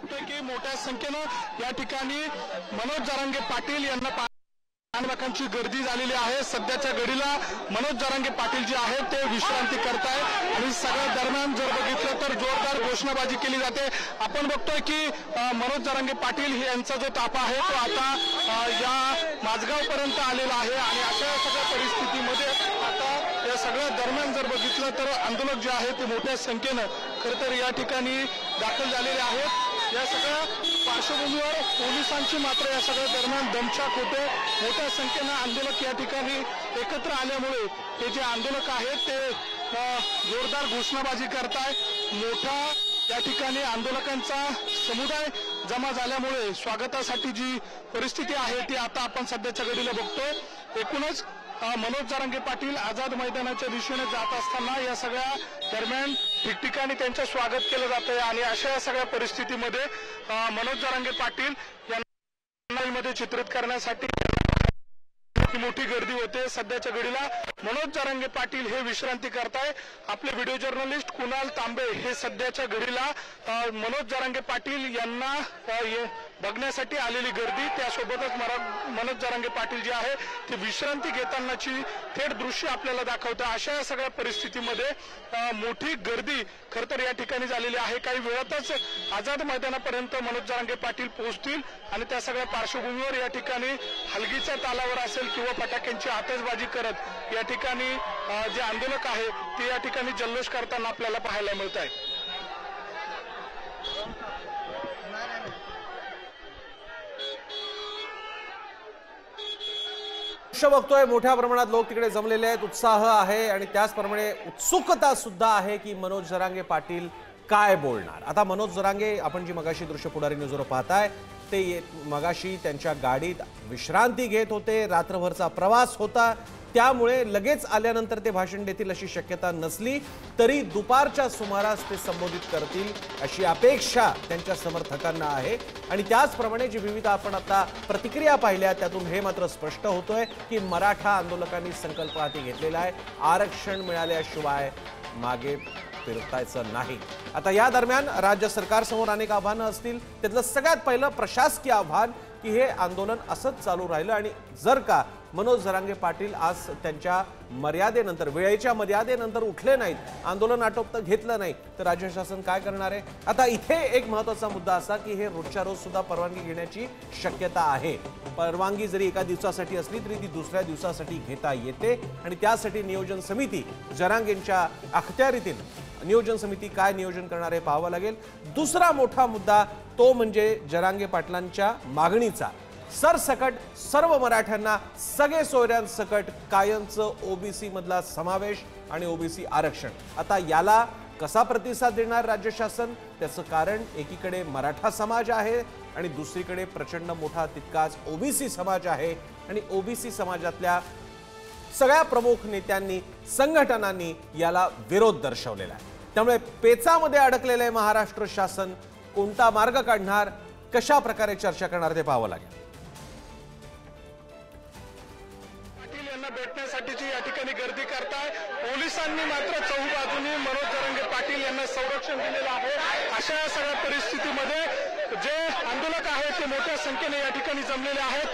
बघतोय की मोठ्या संख्येनं या ठिकाणी मनोज जरांगे पाटील यांना लोकांची गर्दी झालेली आहे। सध्याच्या घडीला मनोज जरांगे पाटील जे आहेत ते विश्रांती करताय आणि सगळ्या दरम्यान जर बघितलं तर जोरदार घोषणाबाजी केली जाते। आपण बघतोय की मनोज जरांगे पाटील यांचा जो ताफा आहे तो आता या माझगाव पर्यंत आलेला आहे आणि अशा सगळ्या परिस्थितीमध्ये आता या सगळ्या दरम्यान जर बघितलं तर आंदोलक जे आहेत ते मोठ्या संख्येनं खरं तर या ठिकाणी दाखल झालेले आहेत। या सगळ्या पार्श्वभूमीवर पोलिसांची मात्र या सगळ्या दरम्यान दमछाक होते। मोठ्या संख्येनं आंदोलक या ठिकाणी एकत्र आल्यामुळे हे जे आंदोलक आहेत ते जोरदार घोषणाबाजी करताय। मोठा या ठिकाणी आंदोलकांचा समुदाय जमा झाल्यामुळे स्वागतासाठी जी परिस्थिती आहे ती आता आपण सध्याच्या घडीला बघतोय। एकूणच मनोज जरांगे पाटील आझाद मैदानाच्या दिशेने जात असताना या सगळ्या दरम्यान ठिकठिकाणी त्यांचं स्वागत केलं जातंय आणि अशा या सगळ्या परिस्थितीमध्ये मनोज जरांगे पाटील यांना मध्ये चित्रित करण्यासाठी मोठी गर्दी होते। सध्याच्या घडीला मनोज जरांगे पाटील हे विश्रांती करताय। आपले व्हिडिओ जर्नलिस्ट कुणाल तांबे हे सध्याच्या घडीला मनोज जरांगे पाटील यांना बघण्यासाठी आलेली गर्दी त्यासोबतच मनोज जरांगे पाटील जे आहे ते विश्रांती घेतानाची थेट दृश्य आपल्याला दाखवतं। अशा या सगळ्या परिस्थितीमध्ये मोठी गर्दी खरं तर या ठिकाणी झालेली आहे। काही वेळातच आझाद मैदानापर्यंत मनोज जरांगे पाटील पोहोचतील आणि त्या सगळ्या पार्श्वभूमीवर या ठिकाणी हलगीच्या तालावर असेल किंवा फटाक्यांची आतषबाजी करत या ठिकाणी जे आंदोलक आहे ते या ठिकाणी जल्लोष करताना आपल्याला पाहायला मिळत आहे। बघतोय मोठ्या प्रमाणात लोक तिकडे जमलेले आहेत, उत्साह आहे आणि त्याचप्रमाणे उत्सुकता सुद्धा आहे की मनोज जरांगे पाटील काय बोलणार। आता मनोज जरांगे आपण जी मगाशी दृश्य पुढारी न्यूजवर पाहताय ते मगाशी त्यांच्या गाडीत विश्रांती घेत होते। रात्रभरचा प्रवास होता त्यामुळे लगेच आल्यानंतर ते भाषण देतील अशी शक्यता नसली तरी दुपारच्या सुमारास ते संबोधित करतील अशी अपेक्षा त्यांच्या समर्थकांना आहे। आणि त्याचप्रमाणे जी विविध आपण आता प्रतिक्रिया पाहिल्या त्यातून हे मात्र स्पष्ट होतोय की मराठा आंदोलकांनी संकल्प हाती घेतलेला आहे, आरक्षण मिळाल्याशिवाय मागे फिरतायचं नाही। आता या दरम्यान राज्य सरकारसमोर अनेक आव्हानं असतील, त्यातलं सगळ्यात पहिलं प्रशासकीय आव्हान की हे आंदोलन असंच चालू राहिलं आणि जर का मनोज जरांगे पाटील आज त्यांच्या मर्यादेनंतर वेळेच्या मर्यादेनंतर उठले नाहीत, आंदोलन आटोपता घेतलं नाही तर राज्य शासन काय करणार आहे। आता इथे एक महत्त्वाचा मुद्दा असा की हे रोजच्या रोज सुद्धा परवानगी घेण्याची शक्यता आहे। परवानगी जरी एका दिवसासाठी असली तरी ती दुसऱ्या दिवसासाठी घेता येते आणि त्यासाठी नियोजन समिती जरांगेंच्या अखत्यारीतील नियोजन समिती काय नियोजन करणार आहे पाहावं लागेल। दुसरा मोठा मुद्दा तो म्हणजे जरांगे पाटलांच्या मागणीचा सरसकट सर्व मराठ्यांना सगळे सोयऱ्यांसकट कायमचं ओबीसी मधला समावेश आणि ओबीसी आरक्षण। आता याला कसा प्रतिसाद देणार राज्य शासन, त्याचं कारण एकीकडे मराठा समाज आहे आणि दुसरीकडे प्रचंड मोठा तितकाच ओबीसी समाज आहे आणि ओबीसी समाजातल्या सगळ्या प्रमुख नेत्यांनी संघटनांनी याला विरोध दर्शवलेला आहे। त्यामुळे पेचामध्ये अडकलेले महाराष्ट्र शासन कोणता मार्ग काढणार, कशा प्रकारे चर्चा करणार ते पाहावं लागेल। पाटील यांना भेटण्यासाठीची या ठिकाणी गर्दी करताय। पोलिसांनी मात्र चौबाजूंनी मनोज जरांगे पाटील यांना संरक्षण दिलेलं आहे। अशा या सगळ्या परिस्थितीमध्ये जे आंदोलक आहेत ते मोठ्या संख्येने या ठिकाणी जमलेले आहेत।